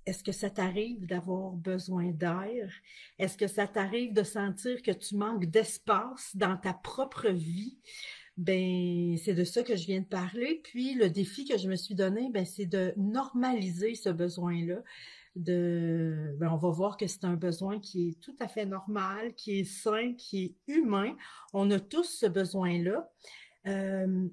est-ce que ça t'arrive d'avoir besoin d'air? Est-ce que ça t'arrive de sentir que tu manques d'espace dans ta propre vie? Ben, c'est de ça que je viens de parler. Puis le défi que je me suis donné, ben, c'est de normaliser ce besoin-là. On va voir que c'est un besoin qui est tout à fait normal, qui est sain, qui est humain. On a tous ce besoin-là. Euh,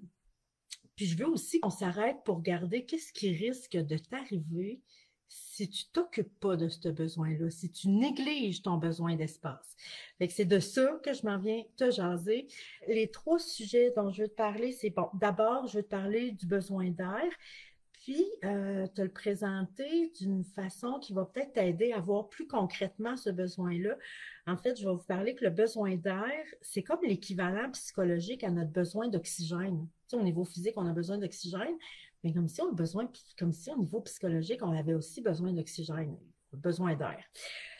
Puis je veux aussi qu'on s'arrête pour regarder qu'est-ce qui risque de t'arriver si tu t'occupes pas de ce besoin-là, si tu négliges ton besoin d'espace. Fait que c'est de ça que je m'en viens te jaser. Les trois sujets dont je veux te parler, c'est bon, d'abord, je veux te parler du besoin d'air, puis te le présenter d'une façon qui va peut-être t'aider à voir plus concrètement ce besoin-là. En fait, je vais vous parler que le besoin d'air, c'est comme l'équivalent psychologique à notre besoin d'oxygène. Tu sais, au niveau physique, on a besoin d'oxygène, mais comme si on a besoin, comme si au niveau psychologique, on avait aussi besoin d'oxygène, besoin d'air.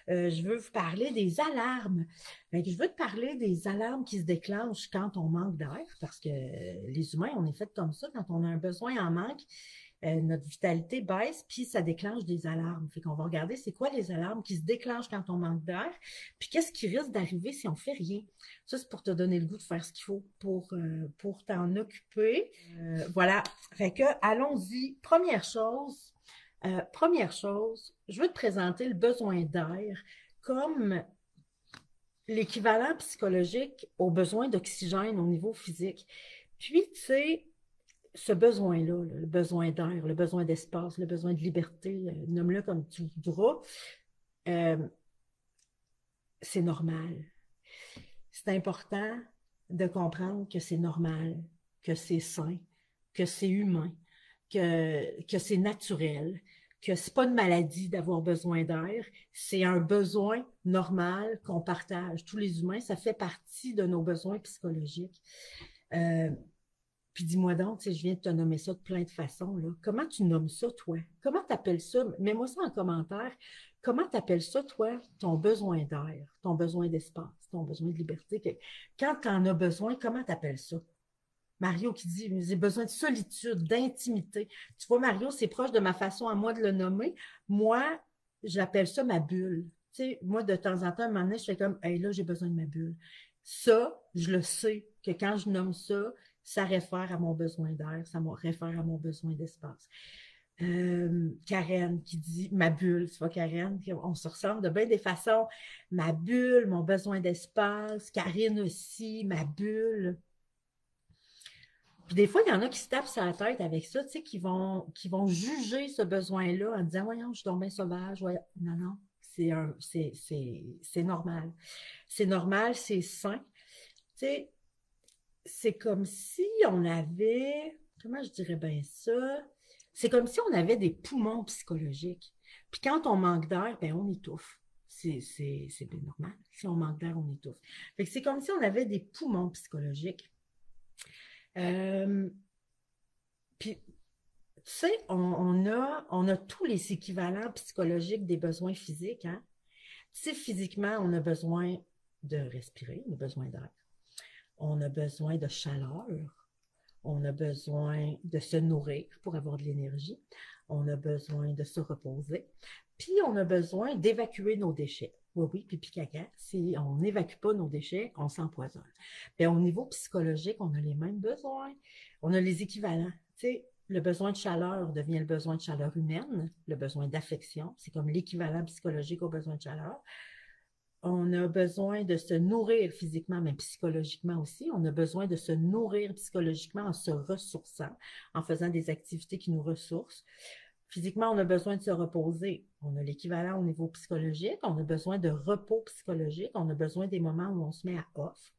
Je veux vous parler des alarmes. Donc, je veux te parler des alarmes qui se déclenchent quand on manque d'air, parce que les humains, on est fait comme ça. Quand on a un besoin en manque, notre vitalité baisse, puis ça déclenche des alarmes. Fait qu'on va regarder c'est quoi les alarmes qui se déclenchent quand on manque d'air, puis qu'est-ce qui risque d'arriver si on fait rien. Ça, c'est pour te donner le goût de faire ce qu'il faut pour t'en occuper. Voilà. Fait que, allons-y. Première chose, je veux te présenter le besoin d'air comme l'équivalent psychologique au besoin d'oxygène au niveau physique. Puis, tu sais, ce besoin-là, le besoin d'air, le besoin d'espace, le besoin de liberté, nomme-le comme tu voudras, euh, c'est normal. C'est important de comprendre que c'est normal, que c'est sain, que c'est humain, que c'est naturel, que c'est pas une maladie d'avoir besoin d'air, c'est un besoin normal qu'on partage. Tous les humains, ça fait partie de nos besoins psychologiques. Euh, Puis dis-moi donc, tu sais, je viens de te nommer ça de plein de façons, là. Comment tu nommes ça, toi? Comment t'appelles ça? Mets-moi ça en commentaire. Comment t'appelles ça, toi, ton besoin d'air, ton besoin d'espace, ton besoin de liberté? Quand tu en as besoin, comment t'appelles ça? Mario qui dit, j'ai besoin de solitude, d'intimité. Tu vois, Mario, c'est proche de ma façon à moi de le nommer. Moi, j'appelle ça ma bulle. Tu sais, moi, de temps en temps, à un moment donné, je fais comme, hey, là, j'ai besoin de ma bulle. Ça, je le sais que quand je nomme ça, ça réfère à mon besoin d'air, ça me réfère à mon besoin d'espace. Karen qui dit ma bulle, c'est pas Karen, on se ressemble de bien des façons. Ma bulle, mon besoin d'espace, Karine aussi, ma bulle. Puis des fois, il y en a qui se tapent sur la tête avec ça, tu sais, qui vont juger ce besoin-là en disant, voyons, je suis donc bien sauvage. Voyons. Non, non, c'est normal. C'est normal, c'est sain. Tu sais, c'est comme si on avait, comment je dirais bien ça? C'est comme si on avait des poumons psychologiques. Puis quand on manque d'air, ben on étouffe. C'est bien normal. Si on manque d'air, on étouffe. Fait que c'est comme si on avait des poumons psychologiques. Euh, Puis, tu sais, on a tous les équivalents psychologiques des besoins physiques, hein? Tu sais, physiquement, on a besoin de respirer, on a besoin d'air. On a besoin de chaleur. On a besoin de se nourrir pour avoir de l'énergie. On a besoin de se reposer. Puis, on a besoin d'évacuer nos déchets. Oui, oui, pipi caca. Si on n'évacue pas nos déchets, on s'empoisonne. Bien, au niveau psychologique, on a les mêmes besoins. On a les équivalents. Tu sais, le besoin de chaleur devient le besoin de chaleur humaine, le besoin d'affection. C'est comme l'équivalent psychologique au besoin de chaleur. On a besoin de se nourrir physiquement, mais psychologiquement aussi. On a besoin de se nourrir psychologiquement en se ressourçant, en faisant des activités qui nous ressourcent. Physiquement, on a besoin de se reposer. On a l'équivalent au niveau psychologique. On a besoin de repos psychologique. On a besoin des moments où on se met à off.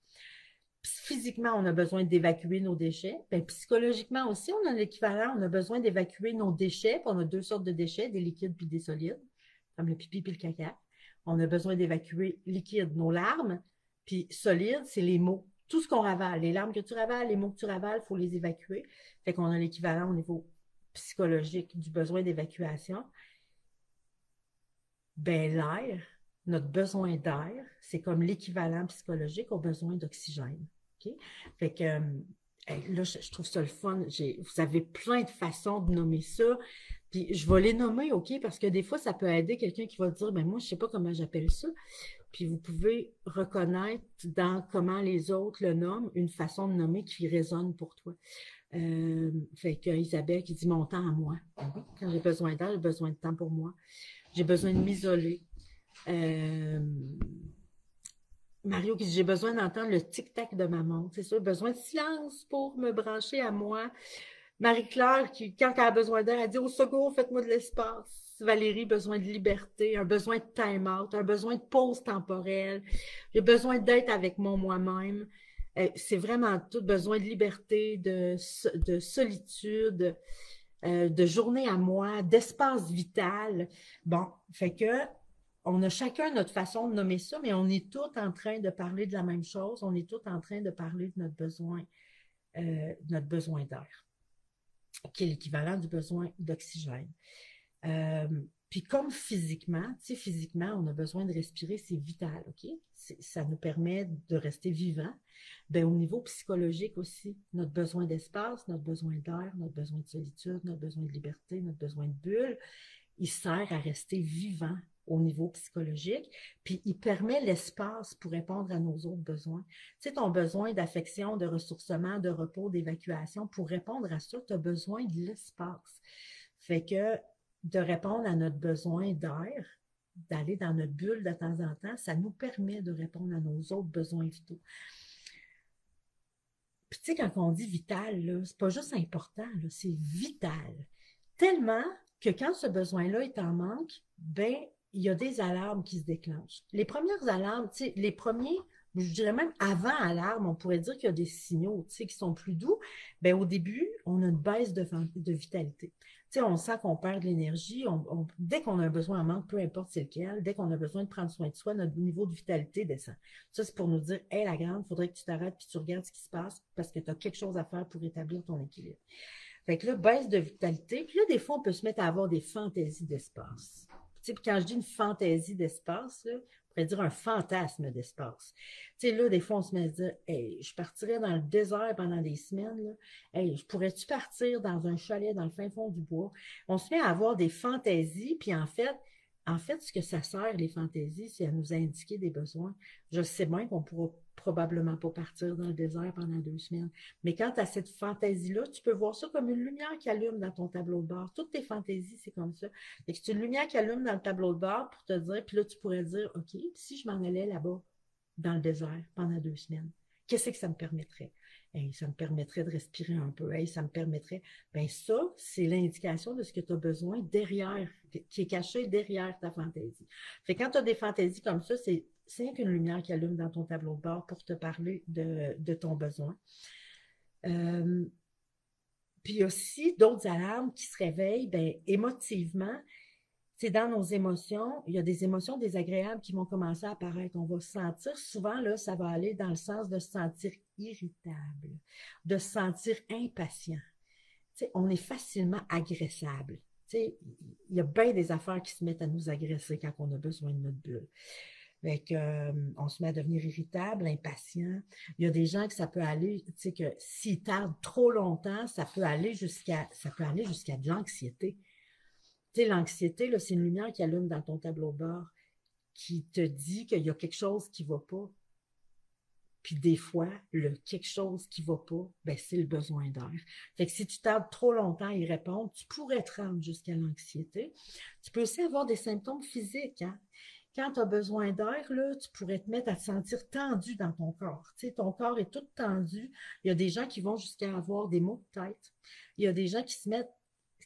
Physiquement, on a besoin d'évacuer nos déchets. Bien, psychologiquement aussi, on a l'équivalent. On a besoin d'évacuer nos déchets. Puis on a deux sortes de déchets, des liquides puis des solides, comme le pipi puis le caca. On a besoin d'évacuer liquide, nos larmes, puis solide, c'est les mots. Tout ce qu'on ravale, les larmes que tu ravales, les mots que tu ravales, il faut les évacuer. Fait qu'on a l'équivalent au niveau psychologique du besoin d'évacuation. Ben l'air, notre besoin d'air, c'est comme l'équivalent psychologique au besoin d'oxygène. Okay? Fait que là, je trouve ça le fun. Vous avez plein de façons de nommer ça. Puis je vais les nommer, OK? Parce que des fois, ça peut aider quelqu'un qui va dire, ben moi, je sais pas comment j'appelle ça. Puis vous pouvez reconnaître dans comment les autres le nomment une façon de nommer qui résonne pour toi. Fait que Isabelle qui dit mon temps à moi. Quand j'ai besoin d'aide, j'ai besoin de temps pour moi. J'ai besoin de m'isoler. Euh, Mario qui dit j'ai besoin d'entendre le tic-tac de ma montre. C'est ça, besoin de silence pour me brancher à moi. Marie-Claire, qui, quand elle a besoin d'aide, elle dit au secours, faites-moi de l'espace. Valérie, besoin de liberté, un besoin de time-out, un besoin de pause temporelle. J'ai besoin d'être avec mon moi-même. C'est vraiment tout, besoin de liberté, de solitude, de journée à moi, d'espace vital. Bon, fait que on a chacun notre façon de nommer ça, mais on est tous en train de parler de la même chose. On est tous en train de parler de notre besoin d'air, qui est l'équivalent du besoin d'oxygène. Euh, Puis comme physiquement, tu sais, physiquement, on a besoin de respirer, c'est vital, OK? Ça nous permet de rester vivant. Ben, au niveau psychologique aussi, notre besoin d'espace, notre besoin d'air, notre besoin de solitude, notre besoin de liberté, notre besoin de bulle, il sert à rester vivant au niveau psychologique, puis il permet l'espace pour répondre à nos autres besoins. Tu sais, ton besoin d'affection, de ressourcement, de repos, d'évacuation, pour répondre à ça, tu as besoin de l'espace. Fait que de répondre à notre besoin d'air, d'aller dans notre bulle de temps en temps, ça nous permet de répondre à nos autres besoins vitaux. Puis tu sais, quand on dit vital, là, c'est pas juste important, là, c'est vital. Tellement que quand ce besoin-là est en manque, ben, il y a des alarmes qui se déclenchent. Les premières alarmes, tu sais, les premiers, je dirais même avant alarme, on pourrait dire qu'il y a des signaux, tu sais, qui sont plus doux. Ben, au début, on a une baisse de vitalité. Tu sais, on sent qu'on perd de l'énergie. Dès qu'on a un besoin en manque, peu importe c'est lequel, dès qu'on a besoin de prendre soin de soi, notre niveau de vitalité descend. Ça, c'est pour nous dire, hé, la grande, il faudrait que tu t'arrêtes puis tu regardes ce qui se passe parce que tu as quelque chose à faire pour établir ton équilibre. Fait que là, baisse de vitalité. Puis là, des fois, on peut se mettre à avoir des fantaisies d'espace. Tu sais, puis quand je dis une fantaisie d'espace, là, on pourrait dire un fantasme d'espace. Tu sais, là, des fois, on se met à se dire, hey, je partirais dans le désert pendant des semaines, là. Hey, je pourrais-tu partir dans un chalet dans le fin fond du bois? On se met à avoir des fantaisies, puis en fait, ce que ça sert, les fantaisies, c'est à nous indiquer des besoins. Je sais bien qu'on pourra probablement pas partir dans le désert pendant 2 semaines. Mais quand tu as cette fantaisie-là, tu peux voir ça comme une lumière qui allume dans ton tableau de bord. Toutes tes fantaisies, c'est comme ça. C'est une lumière qui allume dans le tableau de bord pour te dire, puis là, tu pourrais dire, OK, si je m'en allais là-bas, dans le désert, pendant 2 semaines, qu'est-ce que ça me permettrait? Hey, ça me permettrait de respirer un peu. Hey, ça me permettrait. Ben ça, c'est l'indication de ce que tu as besoin derrière, qui est caché derrière ta fantaisie. Fait que quand tu as des fantaisies comme ça, c'est qu'une lumière qui allume dans ton tableau de bord pour te parler de ton besoin. Euh, Puis aussi, d'autres alarmes qui se réveillent, ben, émotivement, c'est dans nos émotions, il y a des émotions désagréables qui vont commencer à apparaître. On va se sentir, souvent, là, ça va aller dans le sens de se sentir irritable, de se sentir impatient. Tu sais, on est facilement agressable. Tu sais, il y a bien des affaires qui se mettent à nous agresser quand on a besoin de notre bulle. Fait que, on se met à devenir irritable, impatient. Il y a des gens que ça peut aller, tu sais, que s'ils tardent trop longtemps, ça peut aller jusqu'à de l'anxiété. Tu sais, l'anxiété, là, c'est une lumière qui allume dans ton tableau de bord qui te dit qu'il y a quelque chose qui va pas. Puis des fois, le quelque chose qui va pas, ben, c'est le besoin d'air. Fait que si tu tardes trop longtemps à y répondre, tu pourrais te rendre jusqu'à l'anxiété. Tu peux aussi avoir des symptômes physiques, hein? Quand tu as besoin d'air, là, tu pourrais te mettre à te sentir tendu dans ton corps. Tu sais, ton corps est tout tendu. Il y a des gens qui vont jusqu'à avoir des maux de tête. Il y a des gens qui se mettent,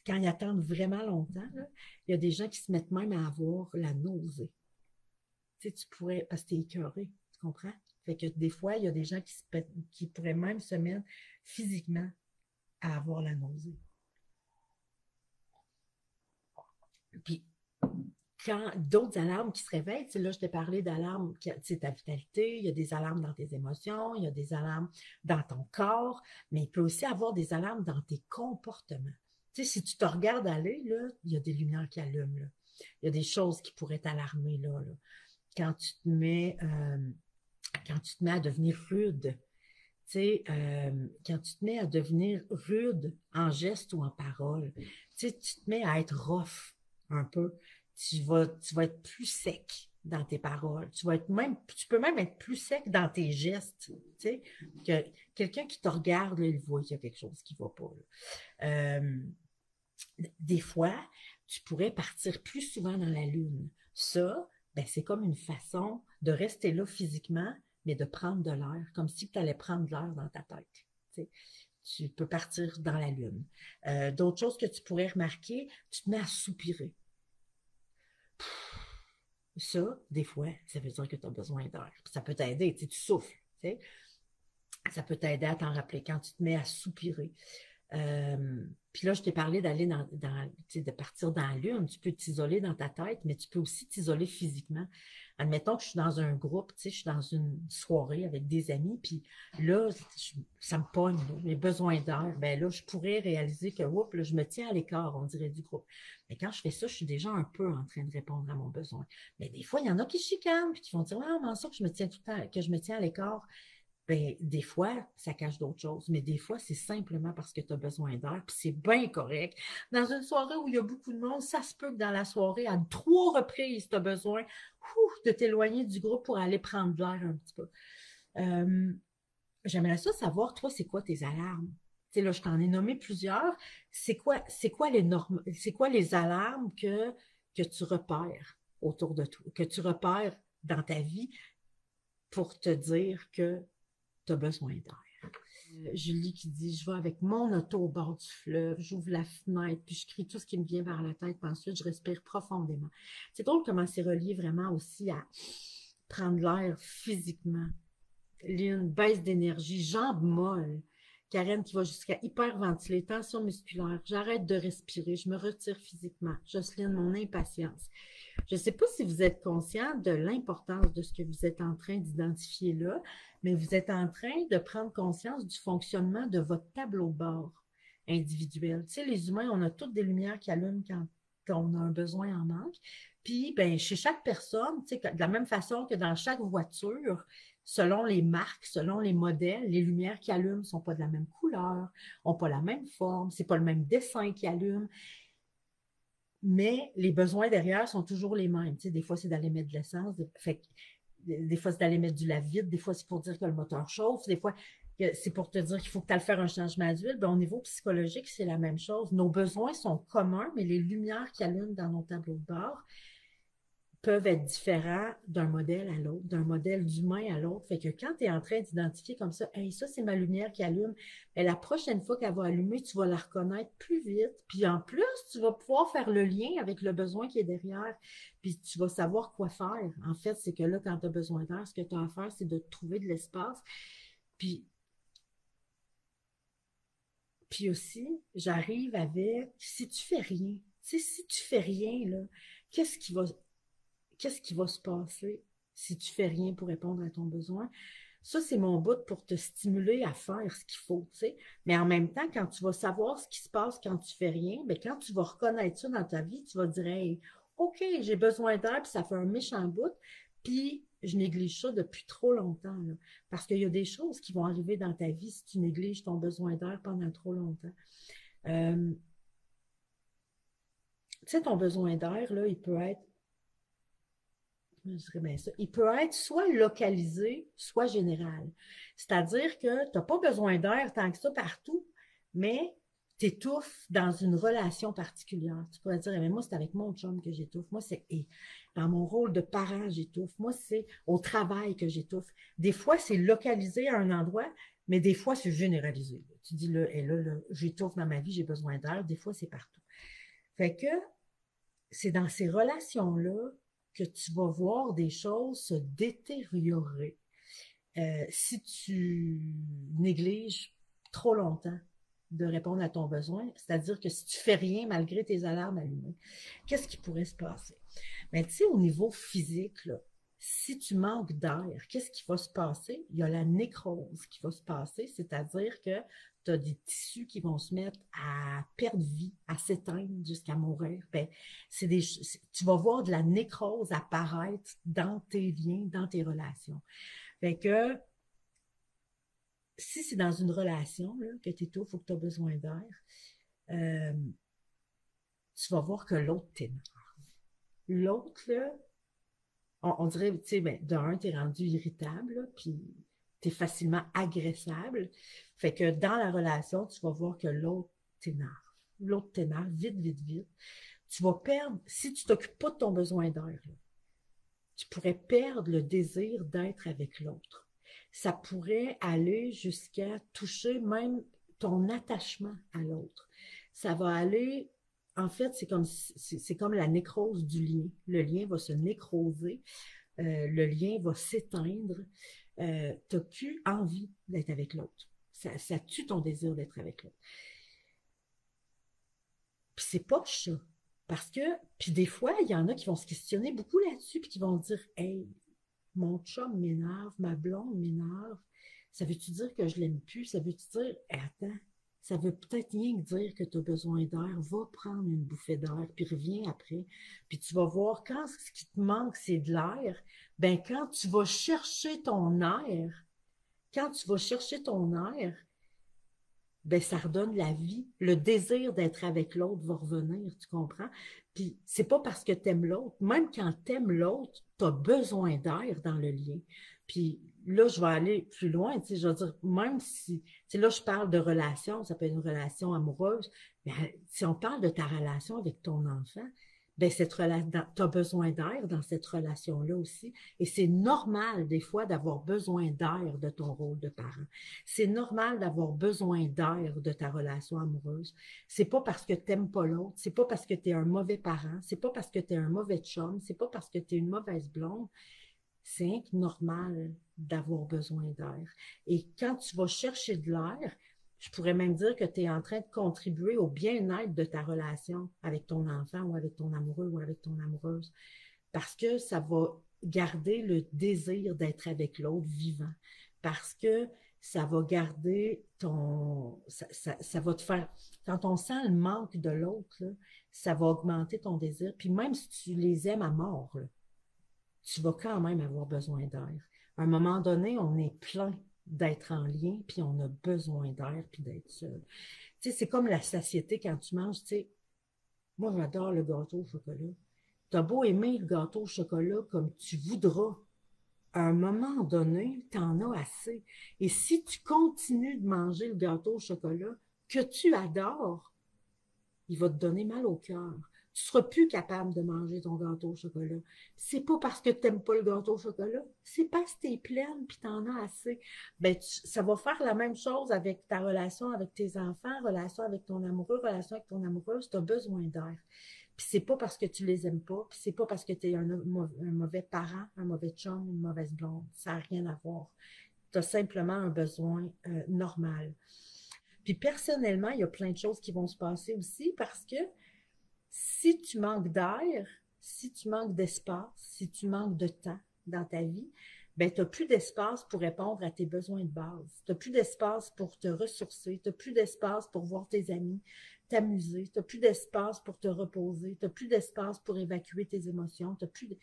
quand ils attendent vraiment longtemps, là, il y a des gens qui se mettent même à avoir la nausée. Tu sais, tu pourrais, parce que tu es écœuré, tu comprends? Fait que des fois, il y a des gens qui pourraient même se mettre physiquement à avoir la nausée. Puis, quand d'autres alarmes qui se réveillent, tu sais, là, je t'ai parlé d'alarmes, tu sais, ta vitalité, il y a des alarmes dans tes émotions, il y a des alarmes dans ton corps, mais il peut aussi avoir des alarmes dans tes comportements. Tu sais, si tu te regardes aller, là, il y a des lumières qui allument, là. Il y a des choses qui pourraient t'alarmer, là. Quand tu te mets, quand tu te mets à devenir rude, sais, quand tu te mets à devenir rude en geste ou en parole, tu sais, tu te mets à être rough un peu, tu vas être plus sec dans tes paroles. Tu peux même être plus sec dans tes gestes, tu sais, que quelqu'un qui te regarde, là, il voit qu'il y a quelque chose qui va pas, là. Des fois, tu pourrais partir plus souvent dans la lune. Ça, ben, c'est comme une façon de rester là physiquement, mais de prendre de l'air, comme si tu allais prendre de l'air dans ta tête. Tu sais, tu peux partir dans la lune. D'autres choses que tu pourrais remarquer, tu te mets à soupirer. Ça, des fois, ça veut dire que tu as besoin d'air. Ça peut t'aider, tu sais, tu souffles. Tu sais. Ça peut t'aider à t'en rappeler quand tu te mets à soupirer. Puis là, je t'ai parlé d'aller tu sais, de partir dans la lune. Tu peux t'isoler dans ta tête, mais tu peux aussi t'isoler physiquement. Admettons que je suis dans un groupe, tu sais, je suis dans une soirée avec des amis, puis là, ça me pogne, là, j'ai besoin d'air. Ben là, je pourrais réaliser que, oups, là, je me tiens à l'écart, on dirait, du groupe. Mais quand je fais ça, je suis déjà un peu en train de répondre à mon besoin. Mais des fois, il y en a qui chicanent, puis qui vont dire, ah, comment ça que je me tiens tout le temps, que je me tiens à l'écart. Ben, des fois, ça cache d'autres choses, mais des fois, c'est simplement parce que tu as besoin d'air, puis c'est bien correct. Dans une soirée où il y a beaucoup de monde, ça se peut que dans la soirée, à 3 reprises, tu as besoin de t'éloigner du groupe pour aller prendre de l'air un petit peu. Euh, J'aimerais ça savoir, toi, c'est quoi tes alarmes? Tu sais, là, je t'en ai nommé plusieurs. C'est quoi les alarmes que tu repères autour de toi, que tu repères dans ta vie pour te dire que tu as besoin d'air. Julie qui dit, je vais avec mon auto au bord du fleuve, j'ouvre la fenêtre, puis je crie tout ce qui me vient vers la tête, puis ensuite je respire profondément. C'est drôle comment c'est relié vraiment aussi à prendre l'air physiquement. Une baisse d'énergie, jambes molles. Karen qui va jusqu'à hyperventiler, tension musculaire. J'arrête de respirer, je me retire physiquement. Jocelyne, mon impatience. Je ne sais pas si vous êtes conscient de l'importance de ce que vous êtes en train d'identifier là, mais vous êtes en train de prendre conscience du fonctionnement de votre tableau de bord individuel. Tu sais, les humains, on a toutes des lumières qui allument quand on a un besoin en manque. Puis, ben, chez chaque personne, tu sais, de la même façon que dans chaque voiture, selon les marques, selon les modèles, les lumières qui allument ne sont pas de la même couleur, n'ont pas la même forme, c'est pas le même dessin qui allume, mais les besoins derrière sont toujours les mêmes. Tu sais, des fois, c'est d'aller mettre de l'essence, des fois, c'est d'aller mettre du lave-vide, des fois, c'est pour dire que le moteur chauffe, des fois, c'est pour te dire qu'il faut que tu ailles faire un changement d'huile. Ben, au niveau psychologique, c'est la même chose. Nos besoins sont communs, mais les lumières qui allument dans nos tableaux de bord peuvent être différents d'un modèle à l'autre, d'un modèle d'humain à l'autre. Fait que quand tu es en train d'identifier comme ça, hey, ça, c'est ma lumière qui allume, et la prochaine fois qu'elle va allumer, tu vas la reconnaître plus vite. Puis en plus, tu vas pouvoir faire le lien avec le besoin qui est derrière. Puis tu vas savoir quoi faire. En fait, c'est que là, quand tu as besoin d'air, ce que tu as à faire, c'est de trouver de l'espace. Puis, puis aussi, j'arrive avec, si tu fais rien, tu sais, si tu fais rien, là, qu'est-ce qui va qu'est-ce qui va se passer si tu fais rien pour répondre à ton besoin? Ça, c'est mon but pour te stimuler à faire ce qu'il faut, tu sais. Mais en même temps, quand tu vas savoir ce qui se passe quand tu fais rien, bien, quand tu vas reconnaître ça dans ta vie, tu vas dire, hey, OK, j'ai besoin d'air, puis ça fait un méchant bout, puis je néglige ça depuis trop longtemps, là. Parce qu'il y a des choses qui vont arriver dans ta vie si tu négliges ton besoin d'air pendant trop longtemps. Tu sais, ton besoin d'air, là, il peut être je dirais bien ça. Il peut être soit localisé, soit général. C'est-à-dire que tu n'as pas besoin d'air tant que ça partout, mais tu étouffes dans une relation particulière. Tu pourrais dire, mais moi, c'est avec mon chum que j'étouffe. Moi, c'est dans mon rôle de parent, j'étouffe. Moi, c'est au travail que j'étouffe. Des fois, c'est localisé à un endroit, mais des fois, c'est généralisé. Tu dis, là, et là, j'étouffe dans ma vie, j'ai besoin d'air. Des fois, c'est partout. Fait que c'est dans ces relations-là que tu vas voir des choses se détériorer si tu négliges trop longtemps de répondre à ton besoin, c'est-à-dire que si tu fais rien malgré tes alarmes allumées, qu'est-ce qui pourrait se passer? Mais tu sais, au niveau physique, là, si tu manques d'air, qu'est-ce qui va se passer? Il y a la nécrose qui va se passer, c'est-à-dire que tu as des tissus qui vont se mettre à perdre vie, à s'éteindre jusqu'à mourir. Ben, tu vas voir de la nécrose apparaître dans tes liens, dans tes relations. Fait que si c'est dans une relation là, que tu étouffes ou que tu as besoin d'air, euh, tu vas voir que l'autre t'énerve. L'autre, là, on dirait, tu sais, ben, d'un, t'es rendu irritable, là, puis t'es facilement agressable. Fait que dans la relation, tu vas voir que l'autre t'énerve. L'autre t'énerve vite, vite, vite. Tu vas perdre, si tu t'occupes pas de ton besoin d'air, là, tu pourrais perdre le désir d'être avec l'autre. Ça pourrait aller jusqu'à toucher même ton attachement à l'autre. Ça va aller, en fait, c'est comme la nécrose du lien. Le lien va se nécroser, le lien va s'éteindre. Tu n'as plus envie d'être avec l'autre. Ça tue ton désir d'être avec l'autre. Puis c'est pas ça. Parce que, puis des fois, il y en a qui vont se questionner beaucoup là-dessus, puis qui vont dire, hey, mon chum m'énerve, ma blonde m'énerve. Ça veut-tu dire que je l'aime plus? Ça veut-tu dire, hey, attends, ça veut peut-être rien que dire que tu as besoin d'air. Va prendre une bouffée d'air, puis reviens après. Puis tu vas voir, quand ce qui te manque, c'est de l'air, ben quand tu vas chercher ton air, quand tu vas chercher ton air, ben ça redonne la vie. Le désir d'être avec l'autre va revenir, tu comprends? Puis c'est pas parce que t'aimes l'autre. Même quand t'aimes l'autre, t'as besoin d'air dans le lien. Puis là, je vais aller plus loin, tu sais, je veux dire, même si, tu sais, là, je parle de relation, ça peut être une relation amoureuse, mais si on parle de ta relation avec ton enfant, ben tu as besoin d'air dans cette relation-là aussi. Et c'est normal, des fois, d'avoir besoin d'air de ton rôle de parent. C'est normal d'avoir besoin d'air de ta relation amoureuse. C'est pas parce que t'aimes pas l'autre, c'est pas parce que tu es un mauvais parent, c'est pas parce que tu es un mauvais chum, c'est pas parce que tu es une mauvaise blonde. C'est normal d'avoir besoin d'air. Et quand tu vas chercher de l'air, je pourrais même dire que tu es en train de contribuer au bien-être de ta relation avec ton enfant ou avec ton amoureux ou avec ton amoureuse. Parce que ça va garder le désir d'être avec l'autre vivant. Parce que ça va garder ton... Ça va te faire... Quand on sent le manque de l'autre, là, ça va augmenter ton désir. Puis même si tu les aimes à mort, là, tu vas quand même avoir besoin d'air. À un moment donné, on est plein d'être en lien, puis on a besoin d'air, puis d'être seul. Tu sais, c'est comme la satiété quand tu manges, tu sais. Moi, j'adore le gâteau au chocolat. T'as beau aimer le gâteau au chocolat comme tu voudras, à un moment donné, t'en as assez. Et si tu continues de manger le gâteau au chocolat que tu adores, il va te donner mal au cœur. Tu seras plus capable de manger ton gâteau au chocolat. C'est pas parce que tu n'aimes pas le gâteau au chocolat, c'est parce que tu es pleine puis tu en as assez. Ben, ça va faire la même chose avec ta relation avec tes enfants, relation avec ton amoureux, relation avec ton amoureuse. Tu as besoin d'air. Puis c'est pas parce que tu les aimes pas, puis c'est pas parce que tu es un mauvais parent, un mauvais chum, une mauvaise blonde. Ça n'a rien à voir. Tu as simplement un besoin normal. Puis personnellement, il y a plein de choses qui vont se passer aussi parce que si tu manques d'air, si tu manques d'espace, si tu manques de temps dans ta vie, ben, tu n'as plus d'espace pour répondre à tes besoins de base. Tu n'as plus d'espace pour te ressourcer, tu n'as plus d'espace pour voir tes amis, t'amuser, tu n'as plus d'espace pour te reposer, tu n'as plus d'espace pour évacuer tes émotions, t'as plus de...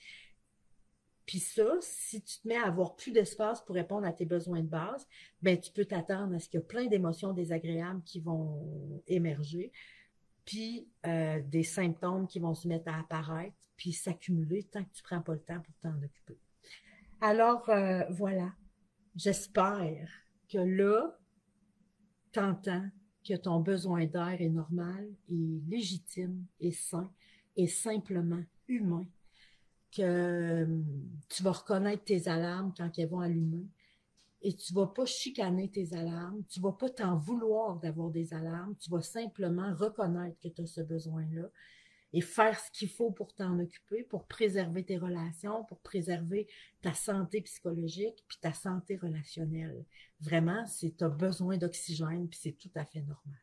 Puis ça, si tu te mets à avoir plus d'espace pour répondre à tes besoins de base, ben tu peux t'attendre à ce qu'il y a plein d'émotions désagréables qui vont émerger, puis des symptômes qui vont se mettre à apparaître, puis s'accumuler tant que tu ne prends pas le temps pour t'en occuper. Alors, voilà, j'espère que là, tu entends que ton besoin d'air est normal, est légitime, est sain, est simplement humain, que tu vas reconnaître tes alarmes quand elles vont allumer, et tu ne vas pas chicaner tes alarmes, tu ne vas pas t'en vouloir d'avoir des alarmes, tu vas simplement reconnaître que tu as ce besoin-là et faire ce qu'il faut pour t'en occuper, pour préserver tes relations, pour préserver ta santé psychologique puis ta santé relationnelle. Vraiment, tu as besoin d'oxygène puis c'est tout à fait normal.